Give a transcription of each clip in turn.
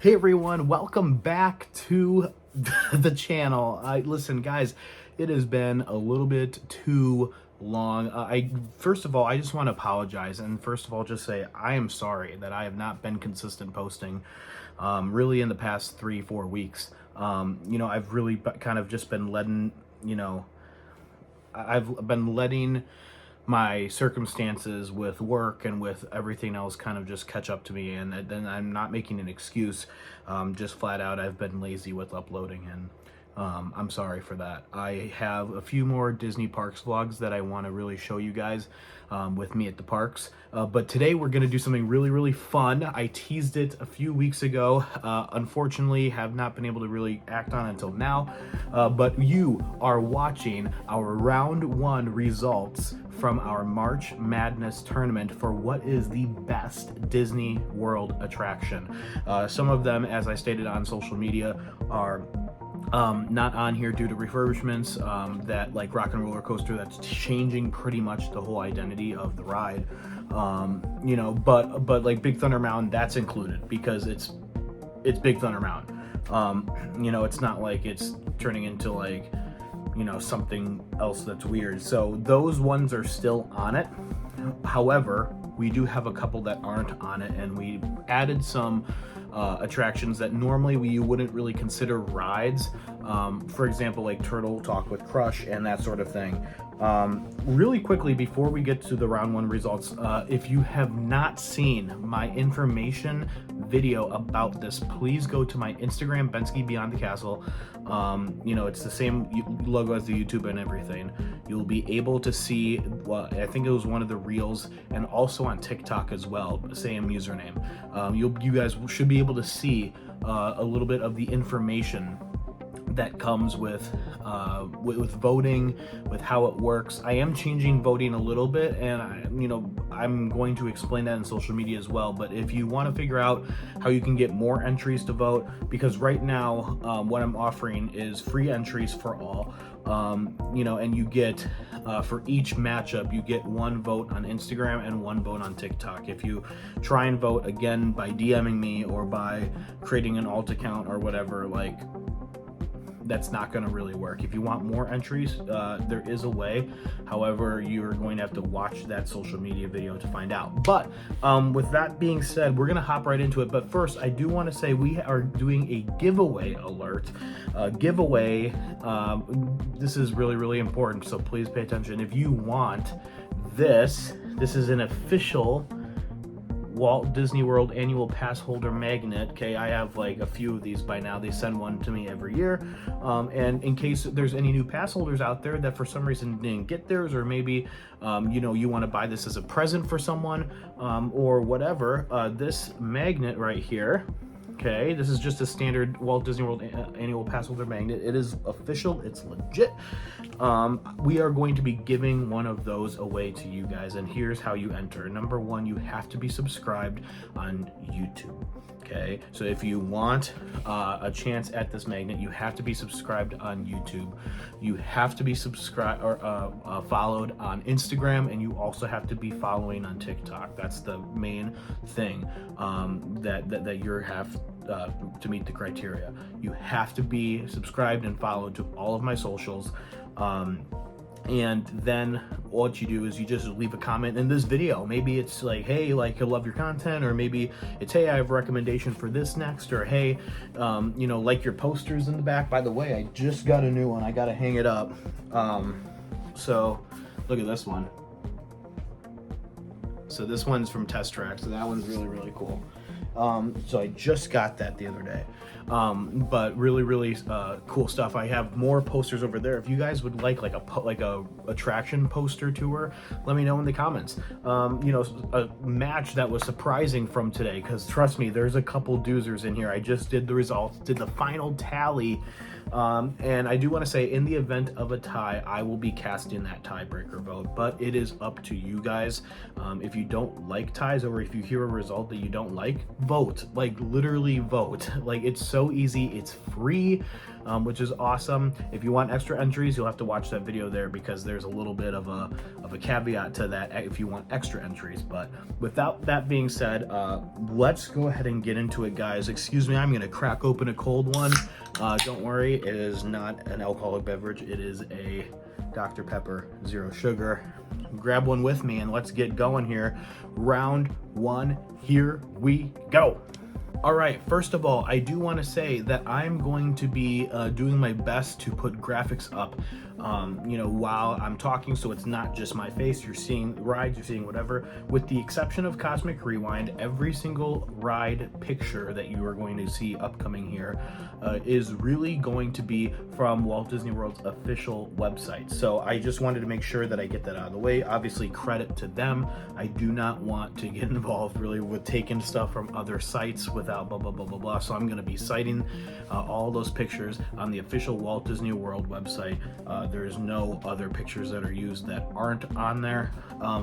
Hey everyone, welcome back to the channel. Listen, guys, it has been a little bit too long. First of all, I just want to apologize, and first of all, just say I am sorry that I have not been consistent posting, really in the past 3-4 weeks. I've really kind of just been letting, I've been letting my circumstances with work and with everything else kind of just catch up to me, and then I'm not making an excuse. Just flat out I've been lazy with uploading, and I'm sorry for that. I have a few more Disney Parks vlogs that I want to really show you guys with me at the parks, but today we're going to do something really fun. I teased it a few weeks ago, unfortunately have not been able to really act on it until now, but you are watching our round one results from our March Madness tournament for what is the best Disney World attraction. Some of them, as I stated on social media, are not on here due to refurbishments, that like Rock and Roller Coaster, that's changing pretty much the whole identity of the ride. But like Big Thunder Mountain, that's included because it's Big Thunder Mountain. It's not like it's turning into like, something else that's weird. So those ones are still on it. However, we do have a couple that aren't on it, and we added some attractions that normally you wouldn't really consider rides. For example, like Turtle Talk with Crush and that sort of thing. Really quickly, before we get to the round one results, if you have not seen my information video about this, please go to my Instagram, Bensky Beyond the Castle. It's the same logo as the YouTube and everything. You'll be able to see, well, I think it was one of the reels, and also on TikTok as well, same username. You guys should be able to see a little bit of the information that comes with voting, with how it works. I am changing voting a little bit, and I'm going to explain that in social media as well. But if you want to figure out how you can get more entries to vote, because right now what I'm offering is free entries for all, and you get for each matchup you get one vote on Instagram and one vote on TikTok. If you try and vote again by DMing me or by creating an alt account or whatever, like, that's not going to really work. If you want more entries, there is a way. However, you're going to have to watch that social media video to find out. But with that being said, we're going to hop right into it. But first, I do want to say we are doing a giveaway alert. This is really important, so please pay attention. If you want this is an official Walt Disney World annual pass holder magnet. Okay, I have like a few of these by now. They send one to me every year, and in case there's any new pass holders out there that for some reason didn't get theirs, or maybe you want to buy this as a present for someone, or whatever, this magnet right here. Okay, this is just a standard Walt Disney World annual pass holder magnet. It is official, it's legit. We are going to be giving one of those away to you guys, and here's how you enter. Number one, you have to be subscribed on YouTube. Okay, so if you want a chance at this magnet, you have to be subscribed on YouTube. You have to be subscribed or followed on Instagram, and you also have to be following on TikTok. That's the main thing that you have to meet the criteria. You have to be subscribed and followed to all of my socials. And then what you do is you just leave a comment in this video. Maybe it's like, hey, like, I love your content, or maybe it's, hey, I have a recommendation for this next, or hey, like your posters in the back. By the way, I just got a new one. I got to hang it up. So look at this one. So this one's from Test Track. So that one's really cool. So I just got that the other day. But really cool stuff. I have more posters over there. If you guys would like a attraction poster tour, let me know in the comments. A match that was surprising from today, because trust me, there's a couple doozers in here. I just did the results, did the final tally, and I do want to say, in the event of a tie, I will be casting that tiebreaker vote, but it is up to you guys. If you don't like ties, or if you hear a result that you don't like, vote. Like, literally vote. Like, it's so easy, it's free. which is awesome. If you want extra entries, you'll have to watch that video there, because there's a little bit of a caveat to that if you want extra entries. But without that being said, let's go ahead and get into it, guys. Excuse me, I'm gonna crack open a cold one. Don't worry, it is not an alcoholic beverage. It is a Dr. Pepper Zero Sugar. Grab one with me and let's get going here. Round one, here we go. All right, first of all, I do want to say that I'm going to be doing my best to put graphics up, while I'm talking, so it's not just my face. You're seeing rides, you're seeing whatever. With the exception of Cosmic Rewind, every single ride picture that you are going to see upcoming here is really going to be from Walt Disney World's official website. So I just wanted to make sure that I get that out of the way. Obviously, credit to them. I do not want to get involved really with taking stuff from other sites without blah, blah, blah, blah, blah. So I'm going to be citing all those pictures on the official Walt Disney World website. There's no other pictures that are used that aren't on there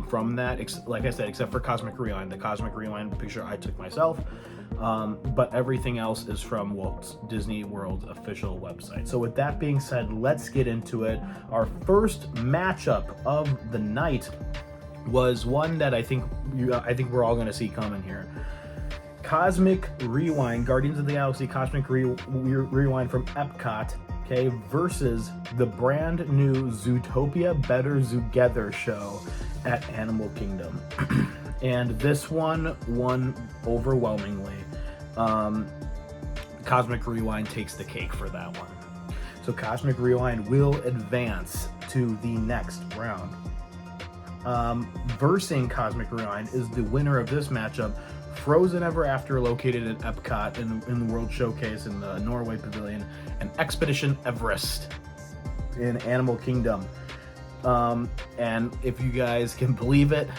from that, like I said, except for Cosmic Rewind. The Cosmic Rewind picture I took myself, but everything else is from Walt Disney World's official website. So with that being said, let's get into it. Our first matchup of the night was one that I think we're all going to see coming here. Cosmic Rewind, Guardians of the Galaxy Cosmic Rewind from Epcot, okay, versus the brand new Zootopia Better Zootgether show at Animal Kingdom. And this one won overwhelmingly. Cosmic Rewind takes the cake for that one. So Cosmic Rewind will advance to the next round. Versing Cosmic Rewind is the winner of this matchup, Frozen Ever After, located at Epcot in the World Showcase in the Norway Pavilion, and Expedition Everest in Animal Kingdom. And if you guys can believe it,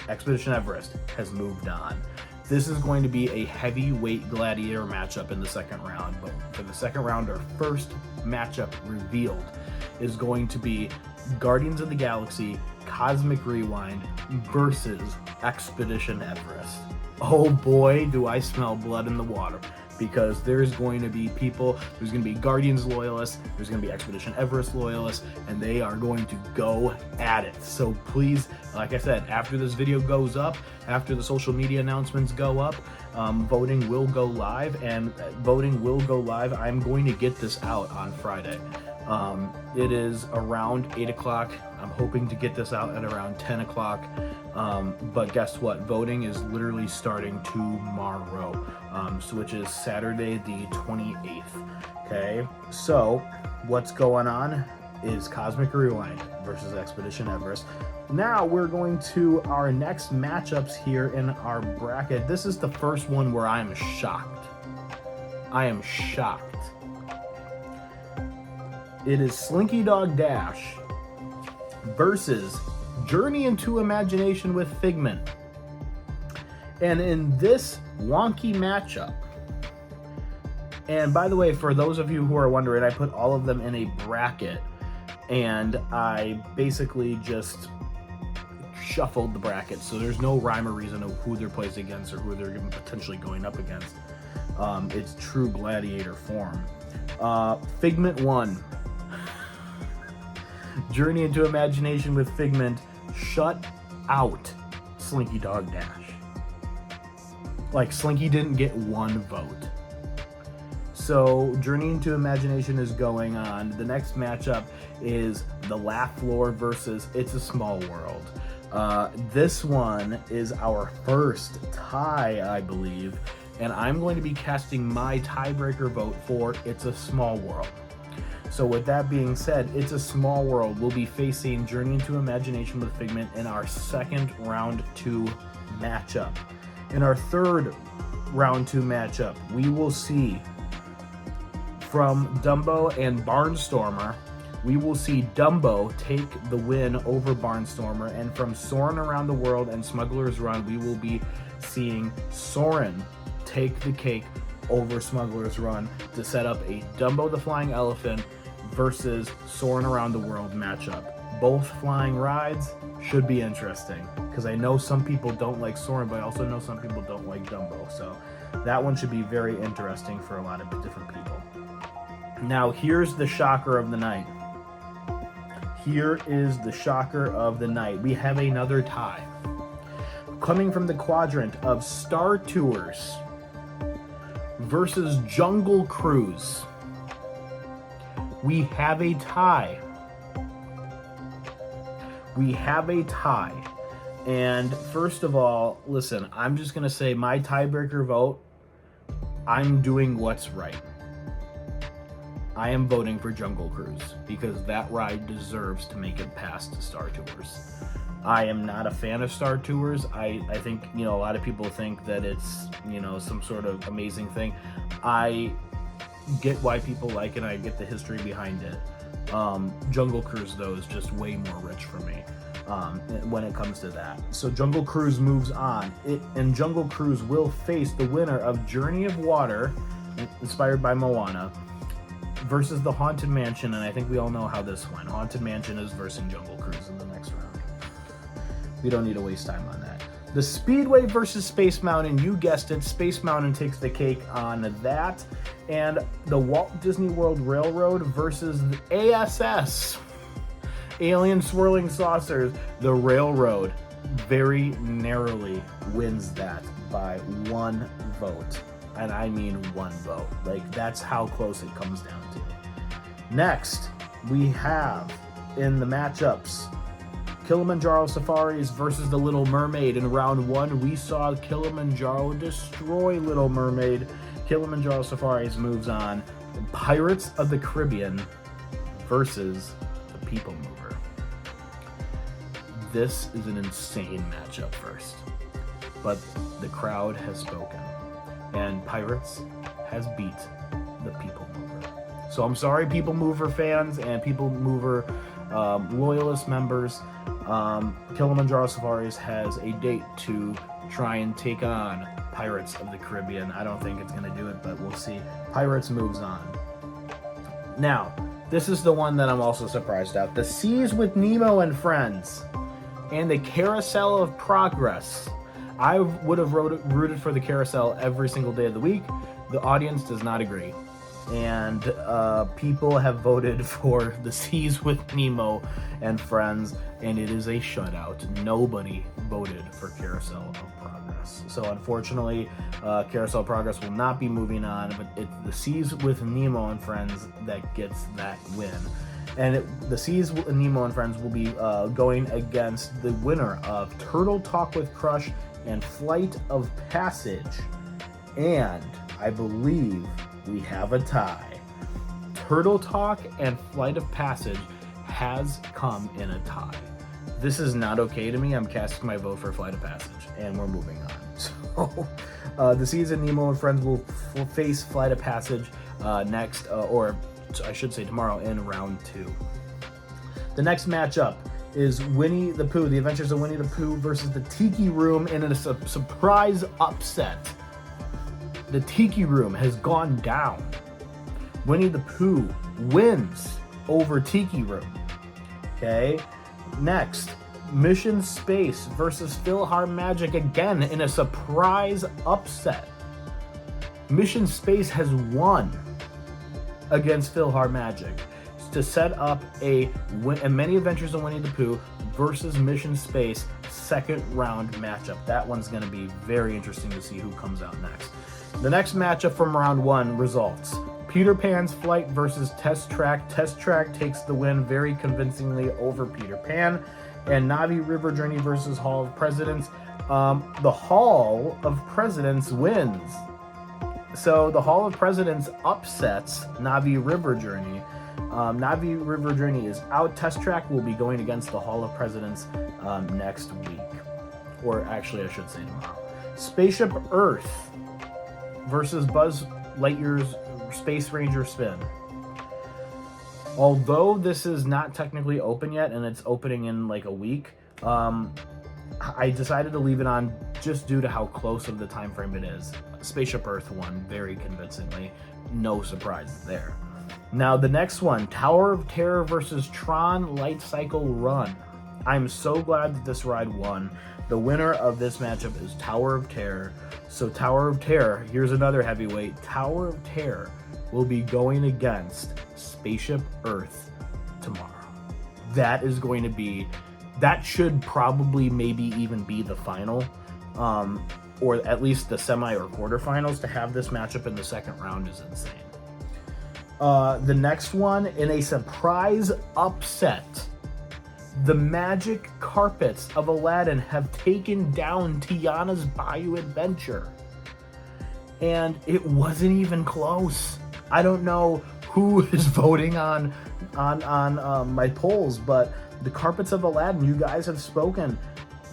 Expedition Everest has moved on. This is going to be a heavyweight gladiator matchup in the second round, but for the second round, our first matchup revealed is going to be Guardians of the Galaxy Cosmic Rewind versus Expedition Everest. Oh boy, do I smell blood in the water, because there's going to be people, there's going to be Guardians loyalists, there's going to be Expedition Everest loyalists, and they are going to go at it. So please, like I said, after this video goes up, after the social media announcements go up, voting will go live, and voting will go live. I'm going to get this out on Friday. It is around 8 o'clock. I'm hoping to get this out at around 10 o'clock. But guess what? Voting is literally starting tomorrow, which is Saturday the 28th. Okay, so what's going on is Cosmic Rewind versus Expedition Everest. Now we're going to our next matchups here in our bracket. This is the first one where I'm shocked. I am shocked. It is Slinky Dog Dash versus Journey into Imagination with Figment. And in this wonky matchup, and by the way, for those of you who are wondering, I put all of them in a bracket, and I basically just shuffled the bracket, so there's no rhyme or reason of who they're placed against or who they're potentially going up against. It's true gladiator form. Figment 1. Journey into Imagination with Figment shut out Slinky Dog Dash. Like, Slinky didn't get one vote. So Journey into Imagination is going on. The next matchup is The Laugh Floor versus It's a Small World. This one is our first tie, I believe, and I'm going to be casting my tiebreaker vote for It's a Small World. So with that being said, It's a Small World will be facing Journey into Imagination with Figment in our second round 2 matchup. In our third round 2 matchup, we will see from Dumbo and Barnstormer, we will see Dumbo take the win over Barnstormer, and from Soarin' Around the World and Smuggler's Run, we will be seeing Soarin' take the cake over Smuggler's Run to set up a Dumbo the Flying Elephant versus Soarin' Around the World matchup. Both flying rides should be interesting, because I know some people don't like Soarin', but I also know some people don't like Dumbo, so that one should be very interesting for a lot of different people. Now, here's the shocker of the night. Here is the shocker of the night. We have another tie. Coming from the quadrant of Star Tours versus Jungle Cruise. We have a tie. We have a tie. And first of all, listen, I'm just going to say my tiebreaker vote, I'm doing what's right. I am voting for Jungle Cruise because that ride deserves to make it past Star Tours. I am not a fan of Star Tours. I think, a lot of people think that it's, some sort of amazing thing. I get why people like it. I get the history behind it. Jungle Cruise, though, is just way more rich for me when it comes to that. So Jungle Cruise moves on. And Jungle Cruise will face the winner of Journey of Water, inspired by Moana, versus the Haunted Mansion, and I think we all know how this went. Haunted Mansion is versus Jungle Cruise in the next round. We don't need to waste time on that. The Speedway versus Space Mountain, you guessed it, Space Mountain takes the cake on that. And the Walt Disney World Railroad versus the ASS, Alien Swirling Saucers. The Railroad very narrowly wins that by 1 vote. And I mean 1 vote. Like, that's how close it comes down to. Next, we have in the matchups Kilimanjaro Safaris versus the Little Mermaid. In round 1, we saw Kilimanjaro destroy Little Mermaid. Kilimanjaro Safaris moves on. Pirates of the Caribbean versus the People Mover. This is an insane matchup first, but the crowd has spoken. And Pirates has beat the People Mover. So I'm sorry, People Mover fans and People Mover loyalist members. Kilimanjaro Safaris has a date to try and take on Pirates of the Caribbean. I don't think it's going to do it, but we'll see. Pirates moves on. Now, this is the one that I'm also surprised at. The Seas with Nemo and Friends and the Carousel of Progress. I would have rooted for the carousel every single day of the week. The audience does not agree. And people have voted for the Seas with Nemo and Friends, and it is a shutout. Nobody voted for Carousel of Progress. So unfortunately, Carousel of Progress will not be moving on, but it's the Seas with Nemo and Friends that gets that win. And the Seas with Nemo and Friends will be going against the winner of Turtle Talk with Crush and Flight of Passage. And I believe we have a tie. Turtle Talk and Flight of Passage has come in a tie. This is not okay to me. I'm casting my vote for Flight of Passage, and we're moving on. So the Seas of Nemo and Friends will face Flight of Passage next, or I should say tomorrow, in round 2. The next matchup is Winnie the Pooh, The Adventures of Winnie the Pooh versus the Tiki Room in a surprise upset. The Tiki Room has gone down. Winnie the Pooh wins over Tiki Room. Okay. Next, Mission Space versus PhilharMagic, again in a surprise upset. Mission Space has won against PhilharMagic to set up a Many Adventures of Winnie the Pooh versus Mission Space second round matchup. That one's going to be very interesting to see who comes out next. The next matchup from round 1 results. Peter Pan's Flight versus Test Track. Test Track takes the win very convincingly over Peter Pan. And Na'vi River Journey versus Hall of Presidents. The Hall of Presidents wins. So the Hall of Presidents upsets Na'vi River Journey. Na'vi River Journey is out. Test Track will be going against the Hall of Presidents next week. Or actually, I should say tomorrow. Spaceship Earth versus Buzz Lightyear's Space Ranger Spin. Although this is not technically open yet, and it's opening in like a week, I decided to leave it on just due to how close of the time frame it is. Spaceship Earth won very convincingly. No surprises there. Now the next one, Tower of Terror versus Tron Light Cycle Run. I'm so glad that this ride won. The winner of this matchup is Tower of Terror. So Tower of Terror, here's another heavyweight. Tower of Terror will be going against Spaceship Earth tomorrow. That is going to be, that should probably maybe even be the final, or at least the semi or quarterfinals. To have this matchup in the second round is insane. The next one, in a surprise upset, the Magic Carpets of Aladdin have taken down Tiana's Bayou Adventure. And it wasn't even close. I don't know who is voting on my polls, but the Carpets of Aladdin, you guys have spoken.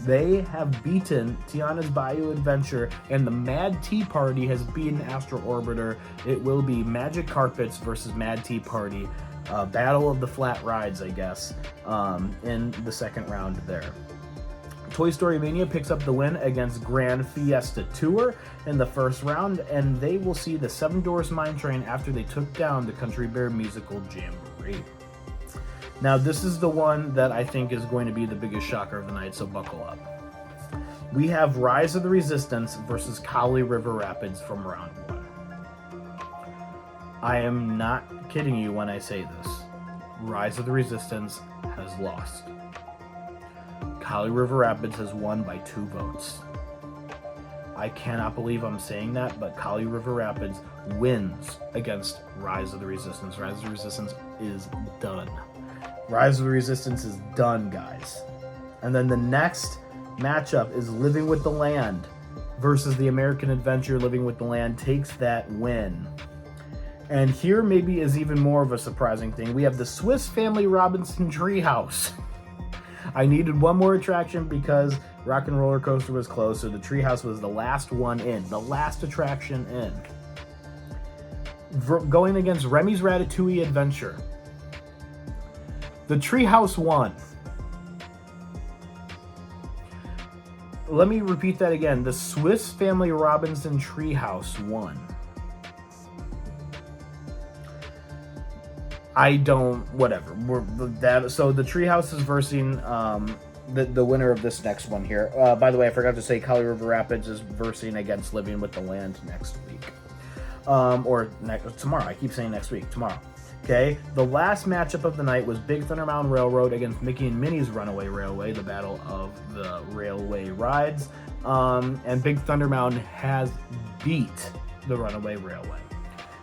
They have beaten Tiana's Bayou Adventure, and the Mad Tea Party has beaten Astro Orbiter. It will be Magic Carpets versus Mad Tea Party. Battle of the Flat Rides, I guess, in the second round there. Toy Story Mania picks up the win against Grand Fiesta Tour in the first round, and they will see the Seven Dwarfs Mine Train after they took down the Country Bear Musical Jamboree. Now, this is the one that I think is going to be the biggest shocker of the night, so buckle up. We have Rise of the Resistance versus Kali River Rapids from round 1. I am not kidding you when I say this. Rise of the Resistance has lost. Kali River Rapids has won by 2 votes. I cannot believe I'm saying that, but Kali River Rapids wins against Rise of the Resistance. Rise of the Resistance is done. Rise of the Resistance is done, guys. And then the next matchup is Living with the Land versus the American Adventure. Living with the Land takes that win. And here maybe is even more of a surprising thing. We have the Swiss Family Robinson Treehouse. I needed one more attraction because Rock and Roller Coaster was closed, so the Treehouse was the last one in, the last attraction in. Going against Remy's Ratatouille Adventure. The Treehouse won. Let me repeat that again. The Swiss Family Robinson Treehouse won. I don't, whatever. So the Treehouse is versing the winner of this next one here. By the way, I forgot to say Kali River Rapids is versing against Living with the Land next week. Tomorrow. I keep saying next week. Tomorrow. Okay, the last matchup of the night was Big Thunder Mountain Railroad against Mickey and Minnie's Runaway Railway, the battle of the railway rides. And Big Thunder Mountain has beat the Runaway Railway.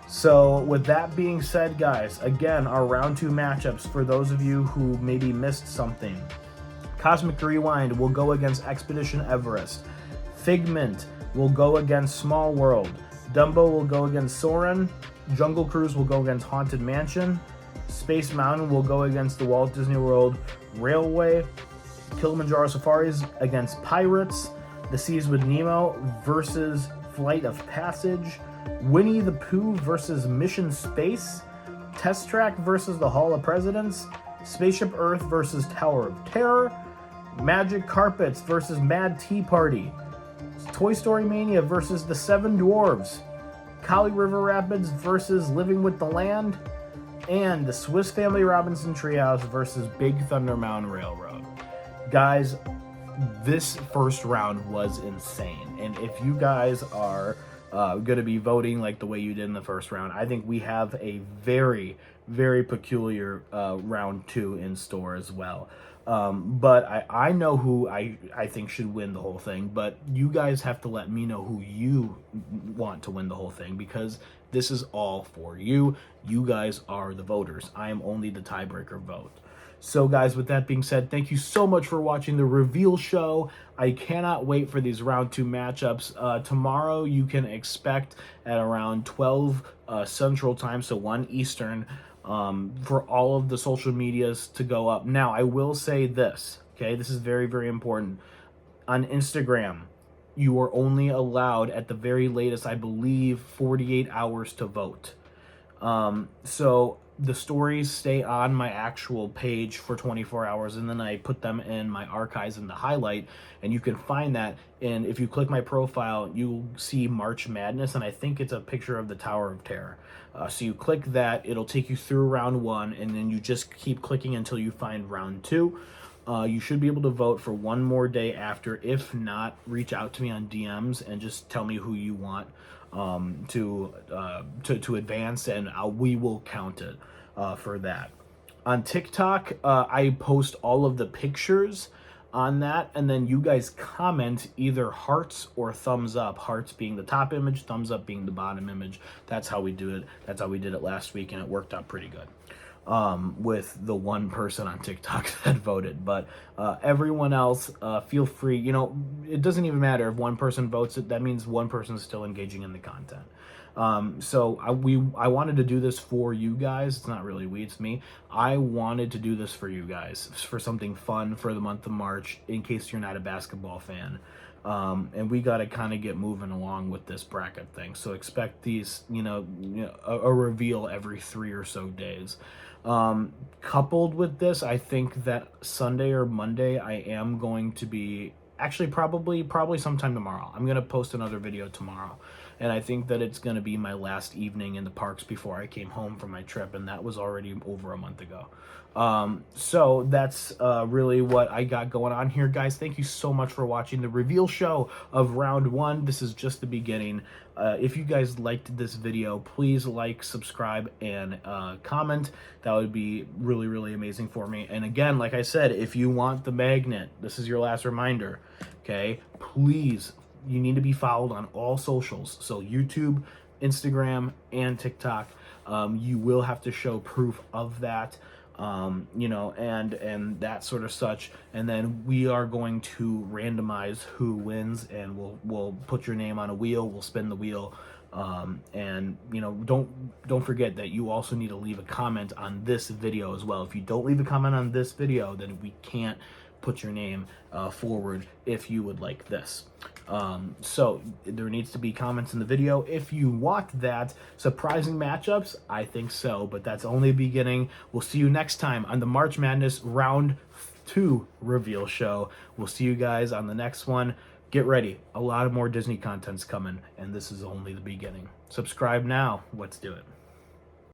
So with that being said, guys, again, our round 2 matchups for those of you who maybe missed something. Cosmic Rewind will go against Expedition Everest. Figment will go against Small World. Dumbo will go against Soarin'. Jungle Cruise will go against Haunted Mansion. Space Mountain will go against the Walt Disney World Railway. Kilimanjaro Safaris against Pirates. The Seas with Nemo versus Flight of Passage. Winnie the Pooh versus Mission Space. Test Track versus the Hall of Presidents. Spaceship Earth versus Tower of Terror. Magic Carpets versus Mad Tea Party. Toy Story Mania versus the Seven Dwarves. Kali River Rapids versus Living with the Land. And the Swiss Family Robinson Treehouse versus Big Thunder Mountain Railroad. Guys, this first round was insane. And if you guys are going to be voting like the way you did in the first round, I think we have a very, very peculiar round 2 in store as well. But I know who I think should win the whole thing, but you guys have to let me know who you want to win the whole thing, because this is all for you. You guys are the voters. I am only the tiebreaker vote. So guys, with that being said, thank you so much for watching the reveal show. I cannot wait for these round 2 matchups. Tomorrow you can expect at around 12 Central Time, so 1 Eastern, for all of the social medias to go up. Now, I will say this, okay? This is very, very important. On Instagram, you are only allowed, at the very latest, I believe, 48 hours to vote. So the stories stay on my actual page for 24 hours, and then I put them in my archives in the highlight, and you can find that. And if you click my profile, you'll see March Madness, and I think it's a picture of the Tower of Terror. So you click that, it'll take you through round 1, and then you just keep clicking until you find round 2. You should be able to vote for one more day after. If not, reach out to me on DMs and just tell me who you want. to advance, and we will count it for that. On TikTok, I post all of the pictures on that, and then you guys comment either hearts or thumbs up. Hearts being the top image, thumbs up being the bottom image. That's how we do it. That's how we did it last week, and it worked out pretty good with the one person on TikTok that voted. But everyone else, feel free. You know, it doesn't even matter if one person votes it. That means one person is still engaging in the content. So I wanted to do this for you guys. It's not really we, it's me. I wanted to do this for you guys, for something fun for the month of March, in case you're not a basketball fan. And we got to kind of get moving along with this bracket thing. So expect these, a reveal every 3 or so days. Coupled with this, I think that Sunday or Monday, I am going to be, actually probably sometime tomorrow. I'm going to post another video tomorrow. And I think that it's going to be my last evening in the parks before I came home from my trip, and that was already over a month ago. So that's really what I got going on here, guys. Thank you so much for watching the reveal show of round 1. This is just the beginning. If you guys liked this video, please like, subscribe, and comment. That would be really, really amazing for me. And again, like I said, if you want the magnet, this is your last reminder, okay? Please, you need to be followed on all socials. So YouTube, Instagram, and TikTok. You will have to show proof of that. And that sort of such, and then we are going to randomize who wins, and we'll put your name on a wheel, we'll spin the wheel, and don't forget that you also need to leave a comment on this video as well. If you don't leave a comment on this video, then we can't put your name forward if you would like this. So there needs to be comments in the video if you want that. Surprising matchups, I think so, but that's only the beginning. We'll see you next time on the March Madness Round 2 reveal show. We'll see you guys on the next one. Get ready, a lot of more Disney content's coming, and this is only the beginning. Subscribe now. Let's do it.